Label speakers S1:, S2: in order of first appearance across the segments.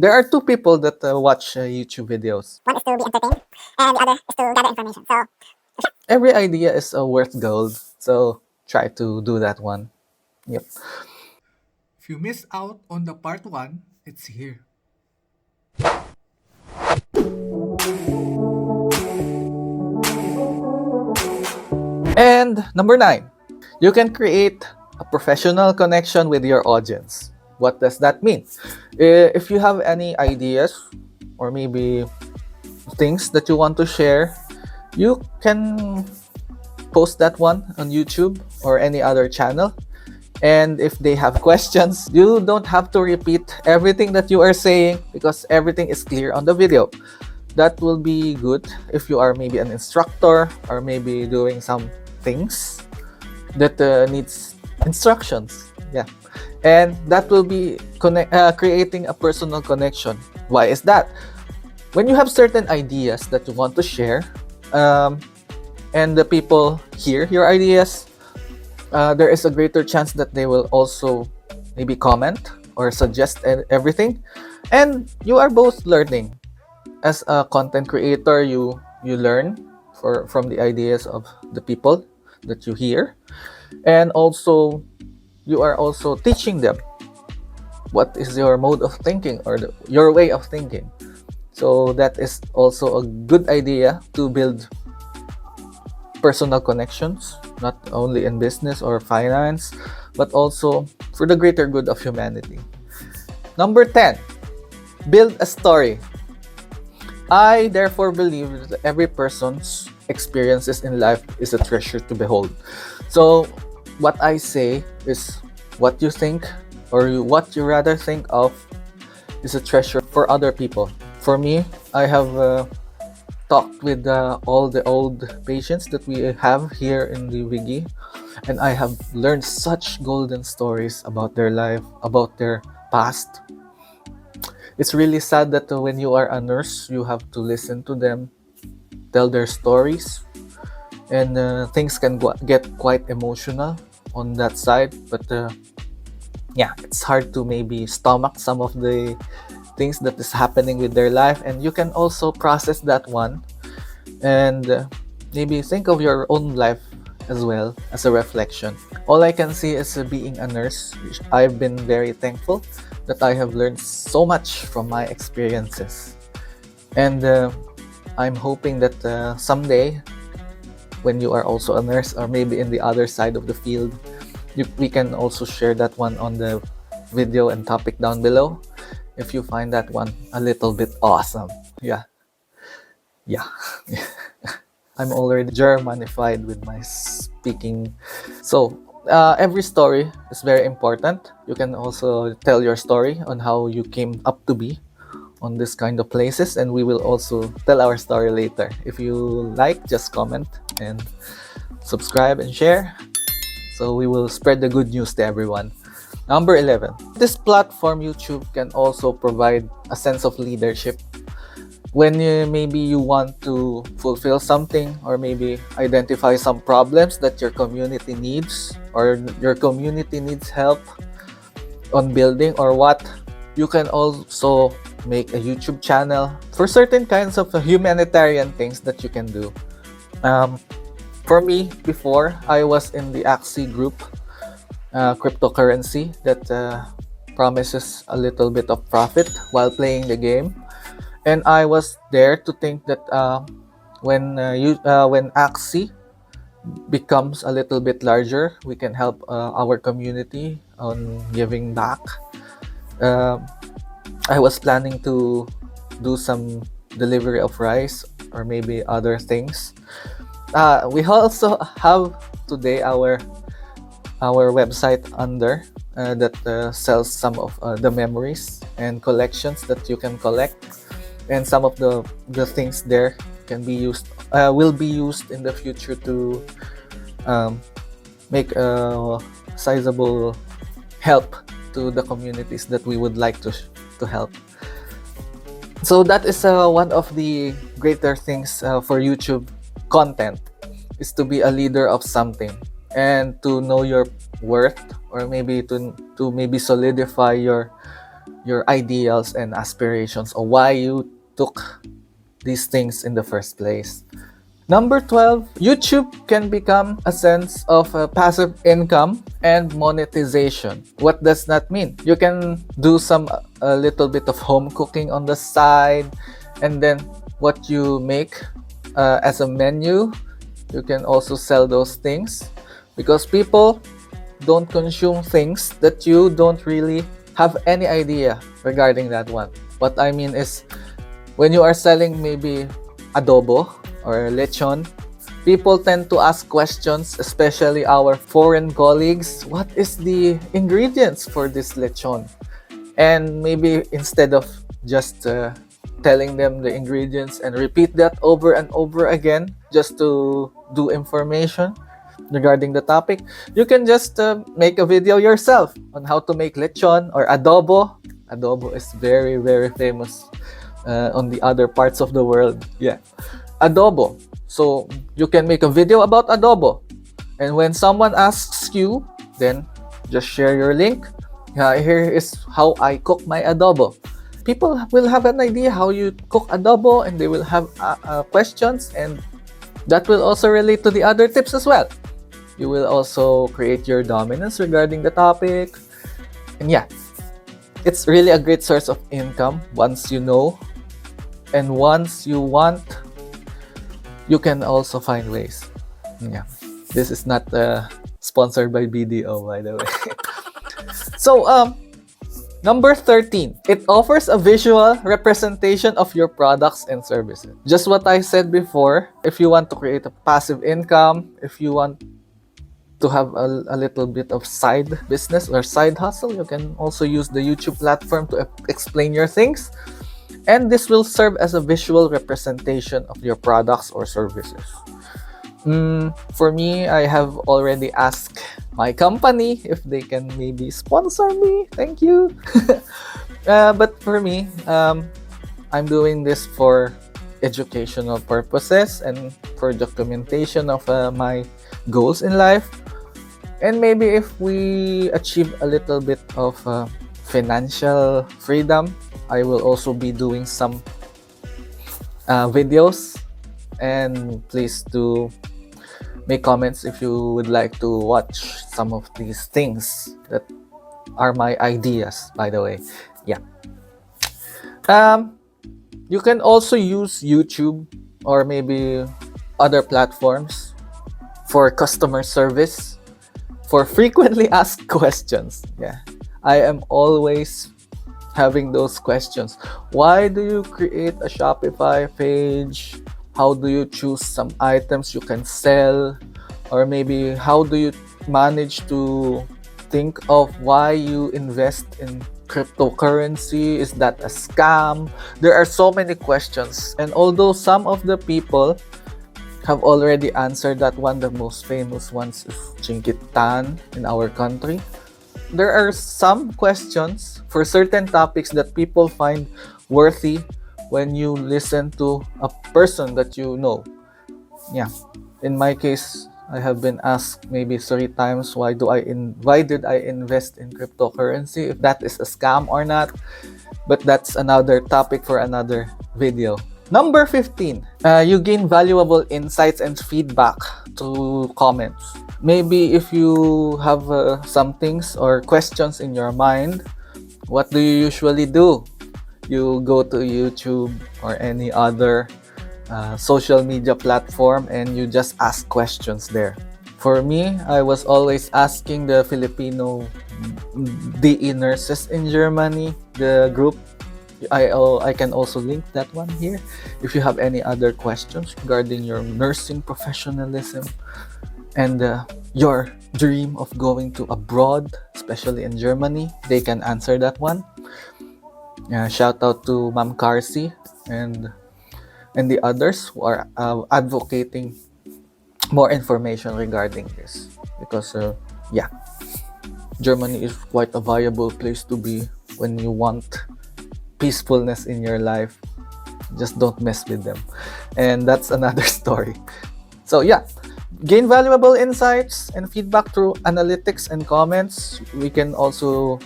S1: there are two people that watch YouTube videos.
S2: One is to be entertained, and the other is to gather information. So
S1: Every idea is worth gold, so try to do that one. Yep.
S3: If you missed out on the part 1, it's here.
S1: And number 9, you can create a professional connection with your audience. What does that mean? If you have any ideas or maybe things that you want to share, you can post that one on YouTube or any other channel. And if they have questions, you don't have to repeat everything that you are saying because everything is clear on the video. That will be good if you are maybe an instructor or maybe doing some things that needs instructions. Yeah. And that will be creating a personal connection. Why is that? When you have certain ideas that you want to share, and the people hear your ideas, there is a greater chance that they will also maybe comment or suggest everything, and you are both learning. As a content creator, you learn from the ideas of the people that you hear, and also you are also teaching them what is your mode of thinking or your way of thinking. So that is also a good idea to build personal connections, not only in business or finance, but also for the greater good of humanity. Number 10, build a story. I therefore believe that every person's experiences in life is a treasure to behold. So what I say is what you think or what you rather think of is a treasure for other people. For me, I have talked with all the old patients that we have here in the Wigi, and I have learned such golden stories about their life, about their past. It's really sad that when you are a nurse, you have to listen to them, tell their stories, and things can get quite emotional on that side. But yeah, it's hard to maybe stomach some of the things that is happening with their life, and you can also process that one and maybe think of your own life as well as a reflection. All I can see is being a nurse. I've been very thankful that I have learned so much from my experiences, and I'm hoping that someday when you are also a nurse or maybe in the other side of the field, we can also share that one on the video and topic down below if you find that one a little bit awesome. Yeah. I'm already Germanified with my speaking. So every story is very important. You can also tell your story on how you came up to be on this kind of places, and we will also tell our story later. If you like, just comment and subscribe and share, so we will spread the good news to everyone. Number 11, this platform YouTube can also provide a sense of leadership. When maybe you want to fulfill something or maybe identify some problems that your community needs or your community needs help on building or what, you can also make a YouTube channel for certain kinds of humanitarian things that you can do. For me, before, I was in the Axie group, cryptocurrency that promises a little bit of profit while playing the game. And I was there to think that when Axie becomes a little bit larger, we can help our community on giving back. I was planning to do some delivery of rice or maybe other things. We also have today our website under that sells some of the memories and collections that you can collect. And some of the things there can be used, will be used in the future to make a sizable help to the communities that we would like to help. So that is one of the greater things for YouTube content, is to be a leader of something and to know your worth, or maybe to maybe solidify your your ideals and aspirations, or why you took these things in the first place. Number 12, YouTube can become a sense of passive income and monetization. What does that mean? You can do a little bit of home cooking on the side, and then what you make as a menu, you can also sell those things, because people don't consume things that you don't really have any idea regarding that one. What I mean is, when you are selling maybe adobo or lechon, people tend to ask questions, especially our foreign colleagues. What is the ingredients for this lechon? And maybe instead of just telling them the ingredients and repeat that over and over again just to do information regarding the topic, you can just make a video yourself on how to make lechon or adobo. Adobo is very, very famous on the other parts of the world. Yeah, adobo. So you can make a video about adobo, and when someone asks you, then just share your link. Here is how I cook my adobo. People will have an idea how you cook adobo, and they will have questions, and that will also relate to the other tips as well. You will also create your dominance regarding the topic. And yeah, it's really a great source of income once you know, and once you want, you can also find ways. Yeah, this is not sponsored by BDO, by the way. So number 13, it offers a visual representation of your products and services. Just what I said before, if you want to create a passive income, if you want to have a little bit of side business or side hustle, you can also use the YouTube platform to explain your things. And this will serve as a visual representation of your products or services. For me, I have already asked my company if they can maybe sponsor me. Thank you. But for me, I'm doing this for educational purposes and for documentation of my goals in life. And maybe if we achieve a little bit of financial freedom, I will also be doing some videos. And please do make comments if you would like to watch some of these things that are my ideas, by the way. Yeah. You can also use YouTube or maybe other platforms for customer service, for frequently asked questions. Yeah, I am always having those questions. Why do you create a Shopify page? How do you choose some items you can sell? Or maybe how do you manage to think of why you invest in cryptocurrency? Is that a scam? There are so many questions. And although some of the people have already answered that one, the most famous ones is Chinkitan in our country, there are some questions for certain topics that people find worthy when you listen to a person that you know. Yeah, in my case, I have been asked maybe 3 times why did I invest in cryptocurrency, if that is a scam or not. But that's another topic for another video. Number 15, you gain valuable insights and feedback to comments. Maybe if you have some things or questions in your mind, what do you usually do? You go to YouTube or any other social media platform and you just ask questions there. For me, I was always asking the Filipino DE nurses in Germany, the group. I can also link that one here. If you have any other questions regarding your nursing professionalism and your dream of going to abroad, especially in Germany, they can answer that one. Shout out to Ma'am Carsi and the others who are advocating more information regarding this, because Germany is quite a viable place to be when you want peacefulness in your life. Just don't mess with them, and that's another story. So yeah, gain valuable insights and feedback through analytics and comments. We can also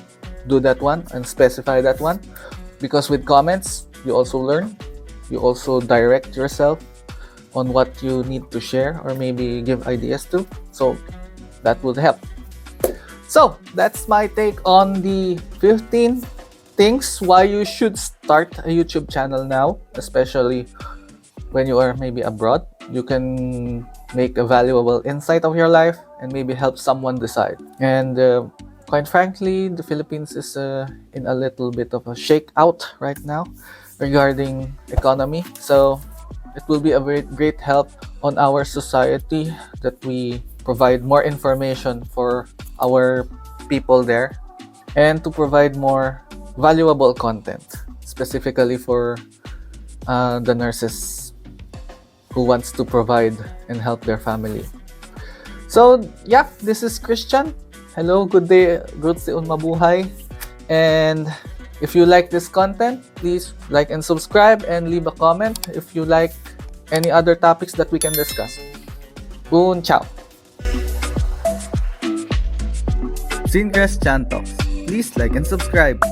S1: do that one and specify that one, because with comments you also learn, you also direct yourself on what you need to share or maybe give ideas to, so that would help. So that's my take on the 15 things why you should start a YouTube channel now, especially when you are maybe abroad. You can make a valuable insight of your life and maybe help someone decide. And quite frankly, the Philippines is in a little bit of a shakeout right now regarding economy. So it will be a very great help on our society that we provide more information for our people there and to provide more valuable content, specifically for the nurses who wants to provide and help their family. So yeah, this is Christian. Hello, good day, good mabuhay. And if you like this content, please like and subscribe and leave a comment if you like any other topics that we can discuss. Un ciao. Syncrest Chan Talks. Please like and subscribe.